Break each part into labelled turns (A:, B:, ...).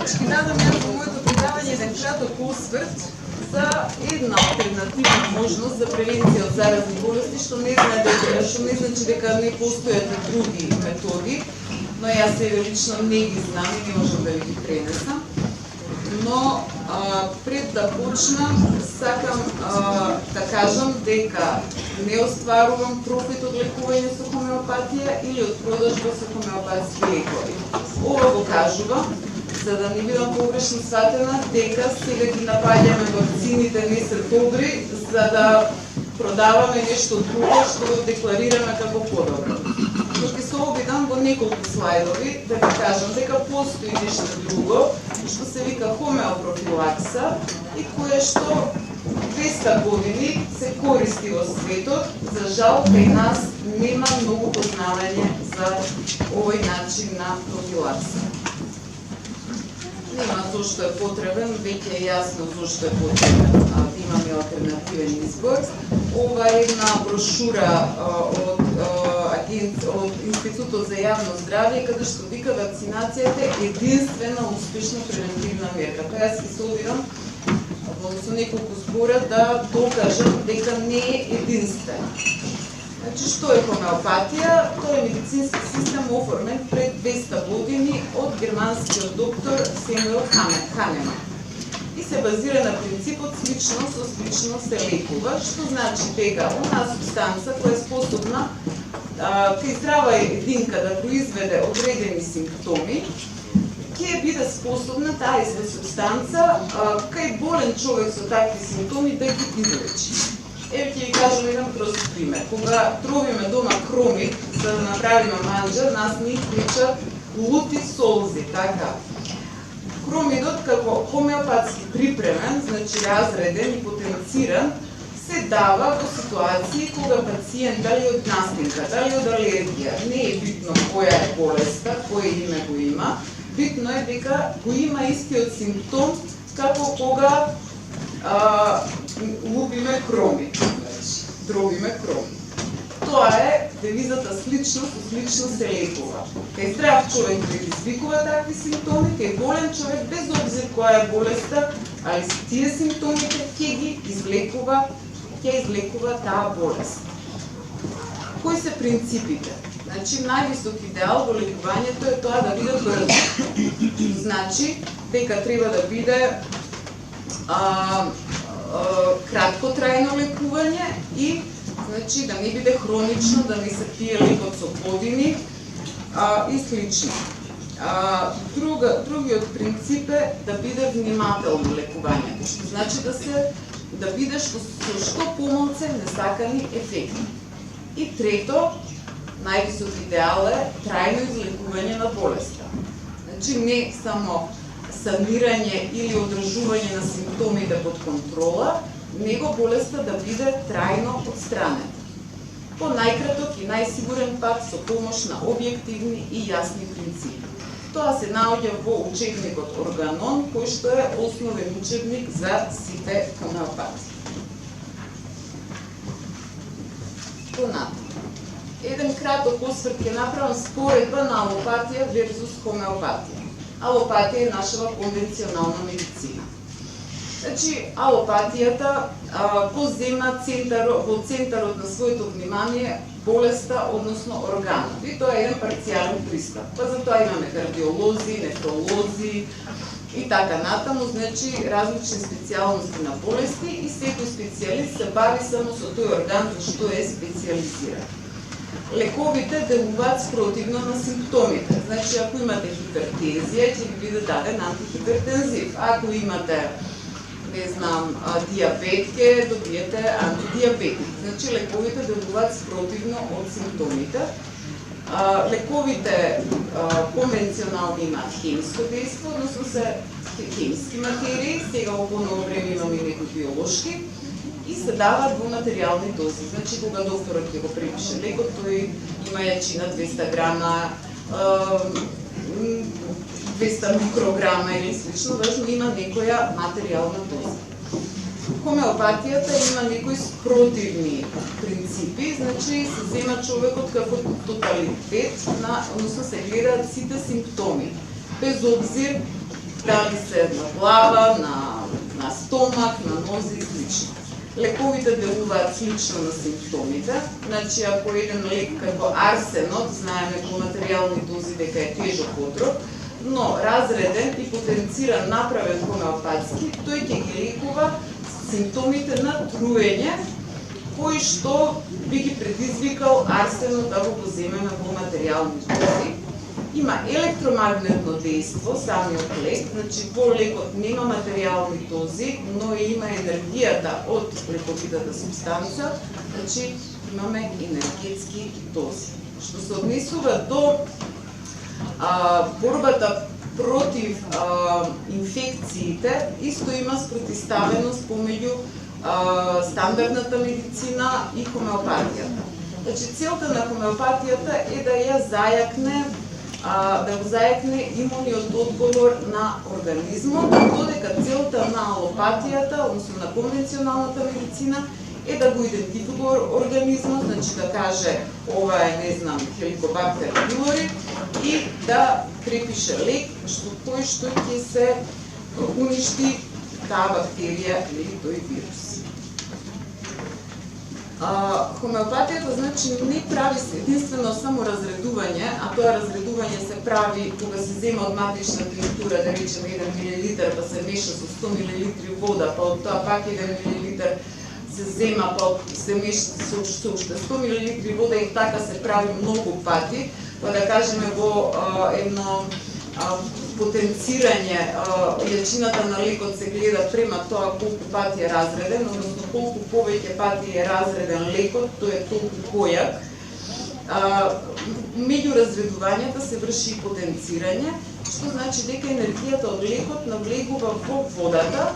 A: Ќе дадам јас во моето предавање еден краток осврт за една алтернативна можност за превенција од заразни болести, што не значи дека не постојат и други методи, но јас лично не ги знам и не можам да ви ги пренесам. Но пред да почнам, сакам да кажам дека не остварувам профит од лекување со хомеопатија или од продажба со хомеопатски лекови. Ова го кажувам за да не бидам погрешно сватена дека сега ги напаѓаме вакцините не се добри за да продаваме нешто друго што го декларираме како подобро. Но ќе се обидам во неколку слайдови да ви кажам дека постои нешто друго што се вика хомеопрофилакса и кое што 200 години се користи во светот. За жал, кај нас нема многу познавање за овој начин на профилакса. Нема зошто е потребен, веќе е јасно зошто е потребен да имаме алтернативен избор. Ова е една брошура од Институтот за јавно здравје, каде што вика вакцинацијата е единствена успешна превентивна мерка. Па јас ќе се обидам со неколку збора да докажам дека не е единствена. Значи, што е хомеопатија? Тоа е медицински систем оформен пред 200 години од германскиот доктор Семуел Ханеман. И се базира на принципот слично со слично се лекува, што значи дека онаа субстанца која е способна кај здрава единка да произведе одредени симптоми, ќе биде способна таа иста субстанца кај болен човек со такви симптоми да ги излечи. Еве ќе ви кажам еден прост пример. Кога тровиме дома кромик за да направиме манџа, нас ни излечат лути солзи, така. Кромидот како хомеопатски припремен, значи разреден и потенциран, се дава во ситуации кога пациент дали од настинка, дали од алергија, не е битно која е болеста, кој име го има, битно е дека го има истиот симптом како кога лупиме кромик, дробиме кромик. Тоа е девизата слично со слично се лекува. Кај здрав човек предизвикува такви симптоми, кај болен човек без обзир која е болеста, али с тие симптомите ќе ги излекува, ќе излекува таа болест. Кои се принципите? Значи, највисок идеал во лекувањето е тоа да биде брзо. Значи, дека треба да биде краткотрајно лекување и значи да не биде хронично, да не се пие лекот со години и слично. Другиот принцип е да биде внимателно лекувањето, што значи да биде со што помалце несакани ефекти. И трето, највисок идеал е трајно излекување на болеста. Значи не само санирање или одржување на симптомите под контрола, него болеста да биде трајно отстранена. По најкраток и најсигурен пат со помош на објективни и јасни принципи. Тоа се наоѓа во учебникот Органон, кој што е основен учебник за сите хомеопати. Понатаму. Еден краток осврт ќе направам споредба на алопатија верзус хомеопатија. Алопатија е нашава конвенционална медицина. Значи, алопатијата го зема во центарот на своето внимание болеста, односно органот. И тоа е еден парцијален пристап. Па затоа имаме кардиолози, нефролози и така натаму, значи различни специјалности на болести и секој специјалист се бави само со тој орган за што е специјализиран. Лековите делуваат спротивно на симптомите. Значи, ако имате хипертензија, ќе ви биде даден антихипертензив. Ако имате, не знам, диабет, ќе добиете антидиабетик. Значи, лековите делуваат спротивно од симптомите. Лековите конвенционални имаат хемиско дејство, односно се хемиски материи, сега во поново време имаме и некои биолошки, и се даваат во материјални дози. Значи, кога докторот ќе го препише лекот, тој има јачина 200 грама, 200 микрограма или слично, важно има некоја материјална доза. Хомеопатијата има некои спротивни принципи, значи се зема човекот како тоталитет, односно се гледаат сите симптоми, без обзир Дали се на глава, на стомак, на нозе и слично. Лековите делуваат слично на симптомите, значи ако еден лек како арсенот, знаеме по материјални дози дека е тежок отров, но разреден и потенциран, направен хомеопатски, тој ќе ги лекува симптомите на труење, кои што би ги предизвикал арсенот да го земеме во материјални дози. Има електромагнетно дејство, самиот лек, значи во лекот нема материјални дози, но има енергијата од лековитата субстанца, значи имаме енергетски дози. Што се однесува до борбата против инфекциите, исто има спротиставеност помеѓу стандардната медицина и хомеопатијата. Значи целта на хомеопатијата е да ја зајакне да го зајакне имуниот одговор на организмот, додека целта на алопатијата, односно на конвенционалната медицина, е да го идентификува организмот, значи да каже ова е, не знам, хеликобактер пилори и да препише лек кој што ќе се уништи таа бактерија или тој вирус. Хомеопатијата значи не прави единствено само разредување, а тоа разредување се прави кога се зема од матрична тинктура, да речеме 1 мл, па се меша со 100 мл вода, па од тоа пак 1 мл се зема, па се меша со уште 100 мл вода и така се прави многу пати, па да кажеме во едно потенцирање, јачината на лекот се гледа према тоа колку пати е разреден, односно колку повеќе пати е разреден лекот, тој е толку појак. Меѓу разредувањата се врши и потенцирање, што значи дека енергијата од лекот навлегува во водата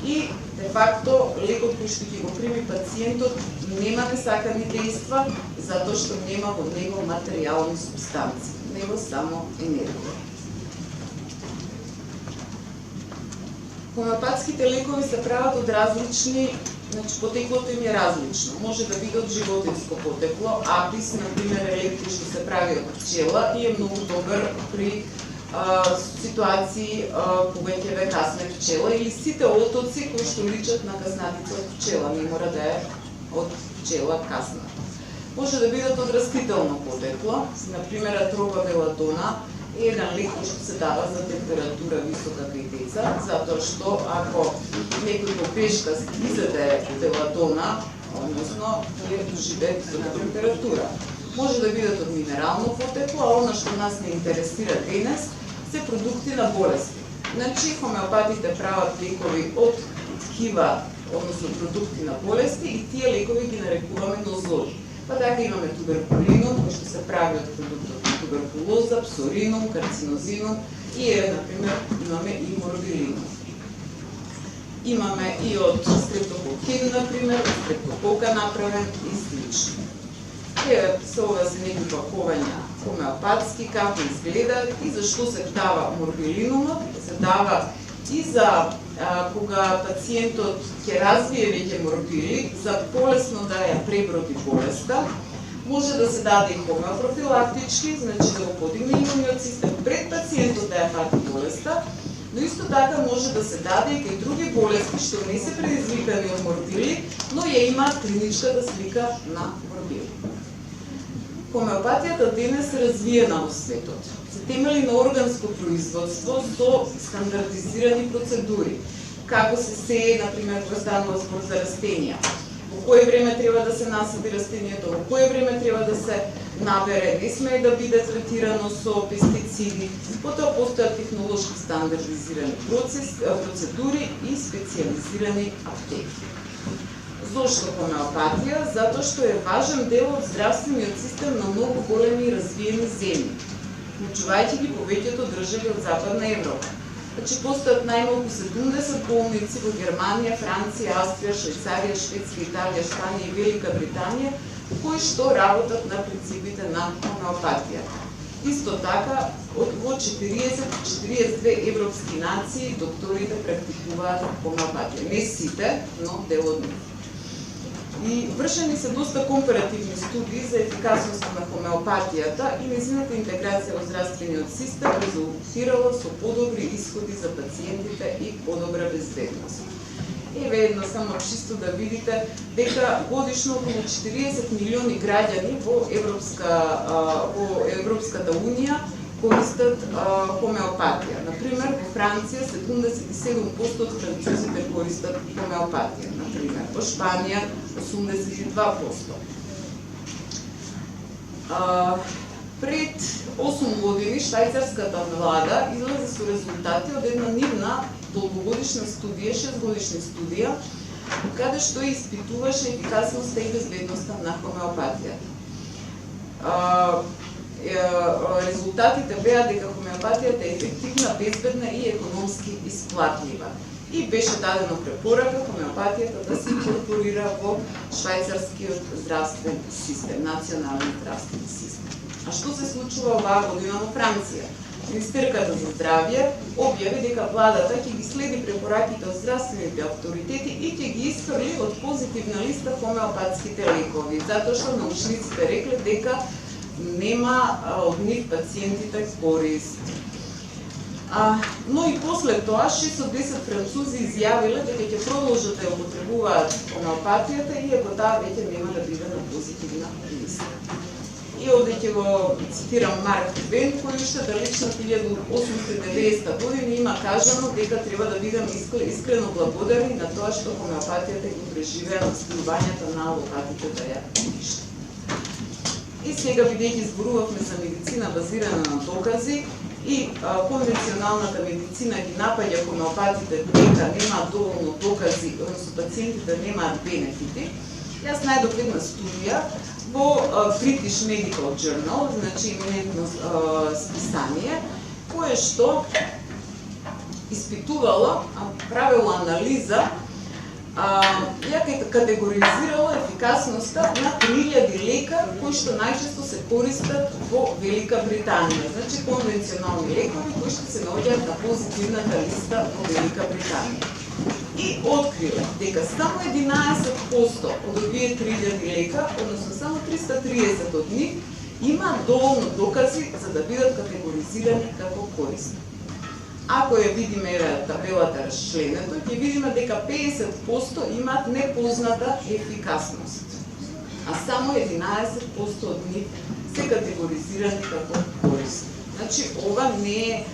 A: и де факто лекот кој што ќе го прими пациентот нема несакани дејства, затоа што нема во него материјални субстанции, него само енергија. Хомеопатските лекови се прават од различни, значи потеклото им е различно. Може да биде од животинско потекло, апис, например, е лек што се прави од пчела и е многу добар при ситуации кога ќе ве касне пчела или сите отоци кои што личат на каснатица од пчела, не мора да е од пчела касна. Може да бидат од растително потекло, например, атроба белатона е еден лек што се дава за температура висока кај деца, затоа што ако некој по пешка изеде белатона, односно ќе доживее висока температура. Може да бидат од минерално потекло, а она што нас не интересира денес се продукти на болести. Значи, хомеопатите прават лекови од ткива, односно продукти на болести и тие лекови ги нарекуваме нозоли. Па така имаме туберкулинум, кој што се прави од продуктот на туберкулоза, псоринум, карцинозинум и например, имаме и морбилинум. Имаме и од стрептококин, например, од стрептокока направен и слично. Се ова се некои пакувања хомеопатски, како изгледа и зашто се дава морбилинумот, се дава и за кога пациентот ќе развие веќе морбили, за полесно да ја преброди болеста, може да се даде и хомеопрофилактички, значи да го подигне имуниот систем пред пациентот да ја фати болеста, но исто така може да се даде и кај други болести што не се предизвикани од морбили, но ја има клиничката слика на морбили. Хомеопатијата денес е развиена во светот. Се темели на органско производство со стандардизирани процедури. Како се сее, например, кога станува збор за растенија. Во кое време треба да се насади растението, во кое време треба да се набере, не смее да биде третирано со пестициди. Потоа постојат технолошки стандардизирани процедури и специализирани аптеки. Зошто хомеопатија? Затоа што е важен дел од здравствениот систем на многу големи и развиени земји, вклучувајќи ги повеќето држави од Западна Европа. Значи, постојат најмалку 70 болници во Германија, Франција, Австрија, Швајцарија, Шведска, Италија, Шпанија и Велика Британија, кои што работат на принципите на хомеопатијата. Исто така, во 42 европски нации докторите практикуваат хомеопатија. Не сите, но дел од нив. И вршени се доста компаративни студии за ефикасноста на хомеопатијата и нејзината интеграција во здравствениот систем резултирала со подобри исходи за пациентите и подобра безбедност. Еве едно само чисто да видите дека годишно околу 40 милиони граѓани во Европската унија користат хомеопатија. Например, во Франција 77% од французите користат хомеопатија. Например, во Шпанија 82%. Пред 8 години швајцарската влада излезе со резултати од една нивна долгогодишна студија, 6-годишна студија, каде што испитуваше ефикасноста и безбедноста на хомеопатијата. Резултатите беа дека хомеопатијата е ефективна, безбедна и економски исплатлива. И беше дадено препорака хомеопатијата да се инкорпорира во швајцарскиот здравствен систем, национален здравствен систем. А што се случува оваа година во Франција? Министерката за здравје објави дека владата ќе ги следи препораките од здравствените авторитети и ќе ги исфрли од позитивна листа хомеопатските лекови, затоа што научниците рекле дека нема од нив пациентите корист. Но и после тоа 6 од 10 французи изјавиле дека ќе продолжат да ја употребуваат хомеопатијата иако таа веќе нема да биде на позитивна листа. И овде ќе го цитирам Марк Твен, кој уште далечна 1890 година има кажано дека треба да бидеме искрено благодарни на тоа што хомеопатијата ги преживеа настојувањата на алопатите да ја уништат. И сега, бидејќи зборувавме за медицина базирана на докази и конвенционалната медицина ги напаѓа хомеопатите дека немаат доволно докази, односно пациентите немаат бенефити, јас најдов една студија во British Medical Journal, значи именетно списание, кое што испитувало, правило анализа, ја категоризирала ефикасноста на 3000 лека кои што најчесто се користат во Велика Британија. Значи конвенционални лекови кои што се наоѓаат на позитивната листа во Велика Британија. И открила дека само 11% од овие 3000 лека, односно само 330 од нив, имаат доволно докази за да бидат категоризирани како корисни. Ако ја видиме табелата разчленето, ќе видиме дека 50% имаат непозната ефикасност, а само 11% од нив се категоризирани како корисни. Значи, ова не е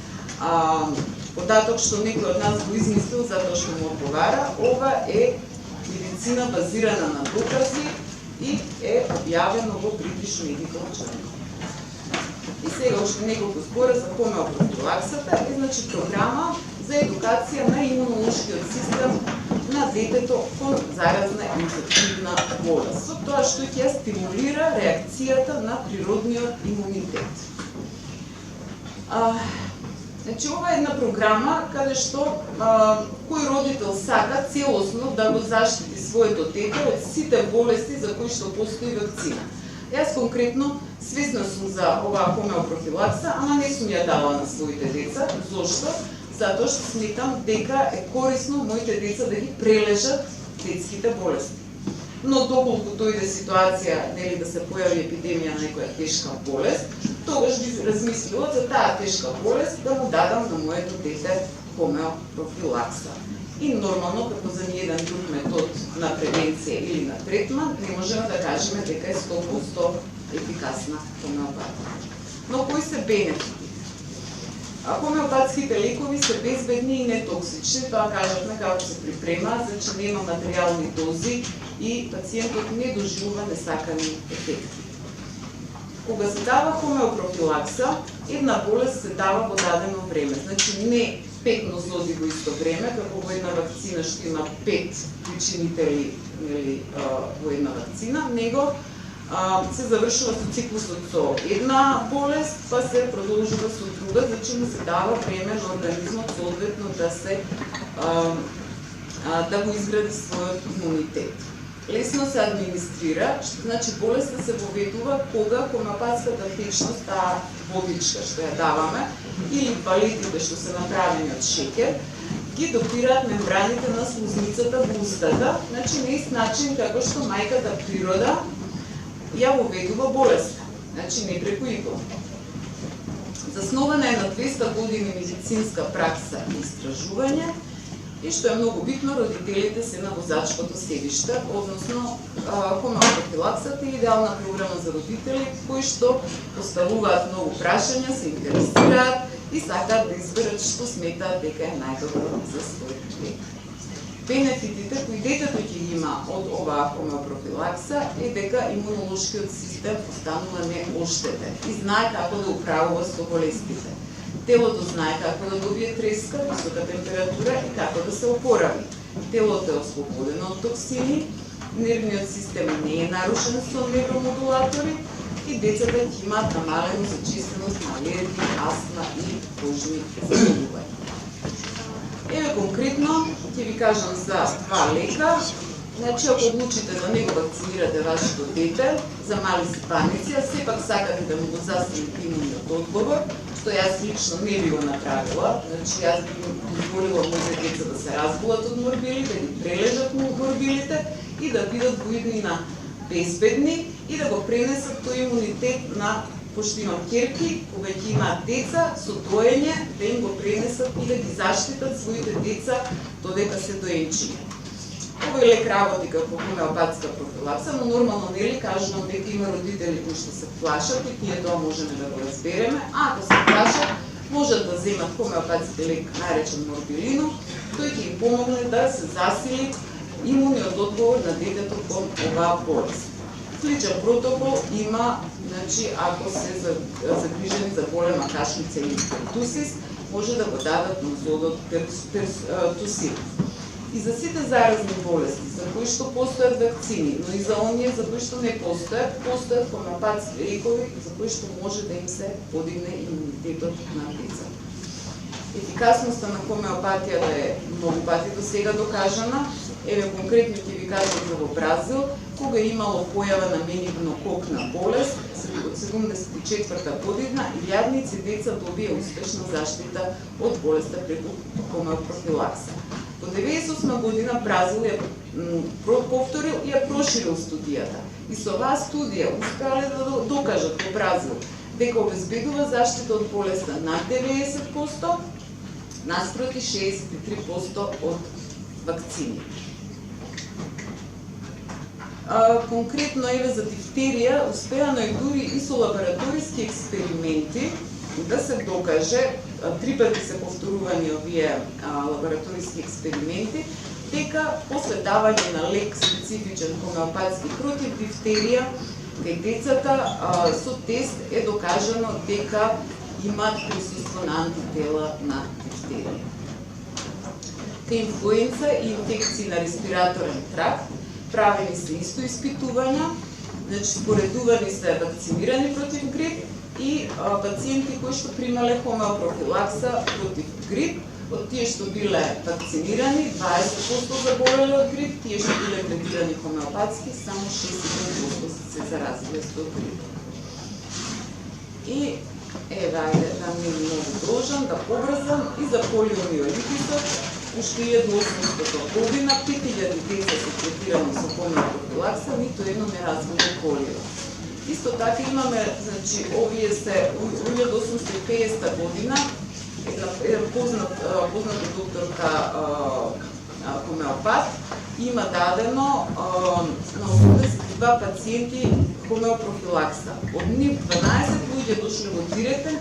A: податок што некој од нас го измислил затоа што му одговара, ова е медицина базирана на докази и е објавено во British Medical Journal. И сега уште неколку збора за хомеопрофилаксата, е значи програма за едукација на имунолошкиот систем на детето кон заразна инфективна болест, со тоа што ќе стимулира реакцијата на природниот имунитет. Значи, ова е една програма каде што кој родител сака целосно да го заштити своето дете од сите болести за кои што постои вакцина. Јас конкретно свесна сум за оваа хомеопрофилакса, ама не сум ја дала на своите деца. Зошто? Затоа што сметам дека е корисно моите деца да ги прележат детските болести. Но доколку дојде ситуација, нели, да се појави епидемија на некоја тешка болест, тогаш би размислила за таа тешка болест да му дадам на моето дете хомеопрофилакса. И нормално, како за ниеден друг метод на превенција или на третман, не можеме да кажеме дека е 100% ефикасна хомеопатија. Но кои се бенефити? Хомеопатските лекови се безбедни и нетоксични, тоа кажавме како се припрема, значи нема материјални дози и пациентот не доживува несакани ефекти. Кога се дава хомеопрофилакса, една болест се дава во дадено време, значи не 5 нозози во исто време, како во една вакцина што има 5 причинители во една вакцина, него се завршува со циклусот со една болест, па се продолжува со друга, значи му се дава време на организмот соодветно да се да го изгради својот имунитет. Лесно се администрира, што значи болеста се воведува кога хомеопатската течност, таа водичка што ја даваме, или палетите што се направени од шеќер, ги допираат мембраните на слузницата во устата, значи на ист начин како што мајката природа ја воведува болеста, значи не преку игла. Заснована е на 200 години медицинска пракса и истражување и што е многу битно, родителите се на возачкото седиште, односно хомеопрофилаксата е идеална програма за родители кои што поставуваат многу прашања, се интересираат и сакаат да изберат што сметаат дека е најдобро за својот дете. Бенефитите кои детето ќе има од оваа хомеопрофилакса е дека имунолошкиот систем останува неоштетен и знае како да управува со болестите. Телото знае како да добие треска, висока температура и како да се опорави. Телото е ослободено од токсини, нервниот систем не е нарушен со невромодулатори и децата ќе имаат намалена зачестеност на алергии, астма и кожни заболувања. Еве конкретно ќе ви кажам за два лека. Значи, ако одлучите да не го вакцинирате вашето дете за мали сипаници, а сепак сакате да му го засилите имуниот одговор, што јас лично не би го направила, значи јас би дозволила моите деца да се разболат од морбили, да ги прележат морбилите и да бидат во иднина безбедни и да го пренесат тој имунитет на, пошто имам ќерки, кога ќе имаат деца, со доење да им го пренесат и да ги заштитат своите деца додека се доенчиња. Овој лек работи како хомеопатска профилакса, но нормално нели кажувам дека има родители кои што се плашат и ние тоа можеме да го разбереме, а ако се плашат, можат да земат хомеопатски лек наречен морбилино, тој ќе им помогне да се засили имуниот одговор на детето кон оваа болест. Сличен протокол има, значи, ако се загрижени за голема кашница или пертусис, може да го дадат нозодот тусил. И за сите заразни болести, за кои што постојат вакцини, но и за оние за кои што не постојат, постојат хомеопатски лекови за кои што може да им се подигне имунитетот на децата. Ефикасноста на хомеопатијата е многу пати до сега докажана. Еве конкретно ќе ви кажам за во Бразил, кога имало појава на менигнококна болест, од 74 година, илјадници деца добија успешна заштита од болеста преку хомеопрофилакса. Во 98 година Бразил ја повторил и ја проширил студијата. И со оваа студија успеале да докажат во Бразил дека обезбедува заштита од болеста над 90%, наспроти 63% од вакцини. Конкретно еве за дифтерија успеано е дури и со лабораториски експерименти да се докаже, 3 пати се повторувани овие лабораториски експерименти, дека после давање на лек специфичен хомеопатски против дифтерија кај децата со тест е докажано дека имаат присуство на антитела на дифтерија. Кај инфлуенца и инфекции на респираторен тракт правени се исто испитувања, значи споредувани се вакцинирани против грип и пациенти кои што примале хомеопрофилакса против грип, од тие што биле вакцинирани, 20% заболеле од грип, тие што биле третирани хомеопатски, само 6% се заразиле со грип. И еве, ајде да не многу должам, да побрзам и за полиомиелитисот. Уште 1800 година 5000 деца се третирани со хомеопрофилакса, ниту едно не развило полио. Исто така имаме, значи, овие се 1850 година, еден позната докторка хомеопат има дадено на 82 пациенти хомеопрофилакса. Од нив 12 луѓе дошли во директен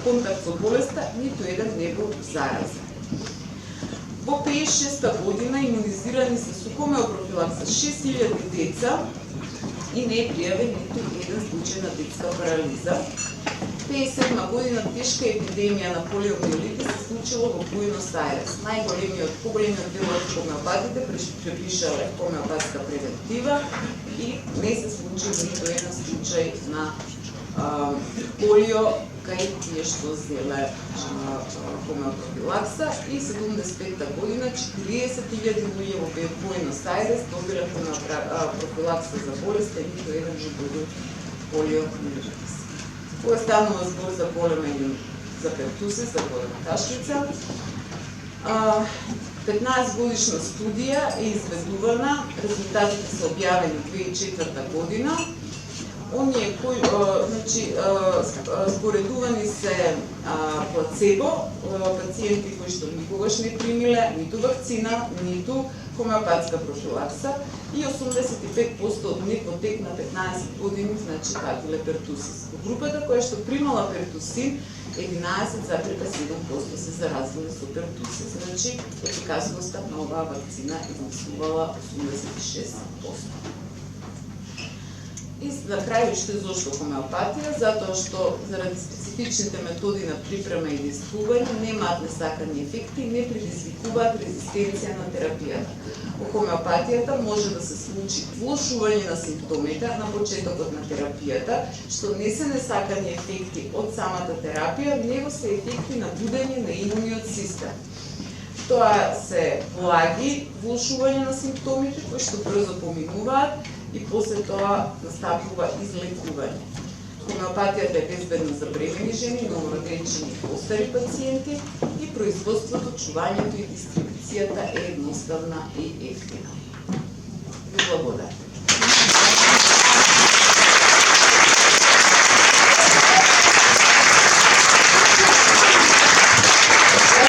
A: контакт со болеста, ниту еден не бил заразен. Во 56 година имунизирани се со хомеопрофилакса 6000 деца и не е пријавен ниту еден случај на детска парализа. 57 година тешка епидемија на полиомиелитис се случило во Буенос Ајрес. Поголемиот дел од хомеопатите препишале хомеопатска превентива и не се случи ниту еден случај на полио кај тие што зеле хомеопрофилакса и 75 година 40.000 луѓе во Буенос Ајрес добиле хомеопрофилакса за болест и ниту еден не добил полиомиелитис. Кога станува збор за голема или за пертусис, за голема кашлица, 15 годишна студија е изведувана, резултатите се објавени 2004 година. Оние кои, споредувани се плацебо, пациенти кои што никогаш не примиле ниту вакцина, ниту хомеопатска профилакса и 85% од нив во тек на 15 години, значи патиле пертусис. Во групата која што примала пертусин, 11,7% се заразили со пертусис. Значи, ефикасноста на оваа вакцина изнесувала 86%. И за крај уште зошто хомеопатија? Затоа што заради специфичните методи на припрема и действување немаат несакани ефекти и не предизвикуваат резистенција на терапијата. Во хомеопатијата може да се случи влошување на симптомите на почетокот на терапијата, што не се несакани ефекти од самата терапија, него се ефекти на будење на имуниот систем. Тоа се благи влошување на симптомите кои што брзо поминуваат и после тоа настапува излекување. Хомеопатијата е безбедна за бремени жени, новороденчини и постари пациенти и производството, чувањето и дистрибуцијата е едноставна и ефтина. Ви благодарам.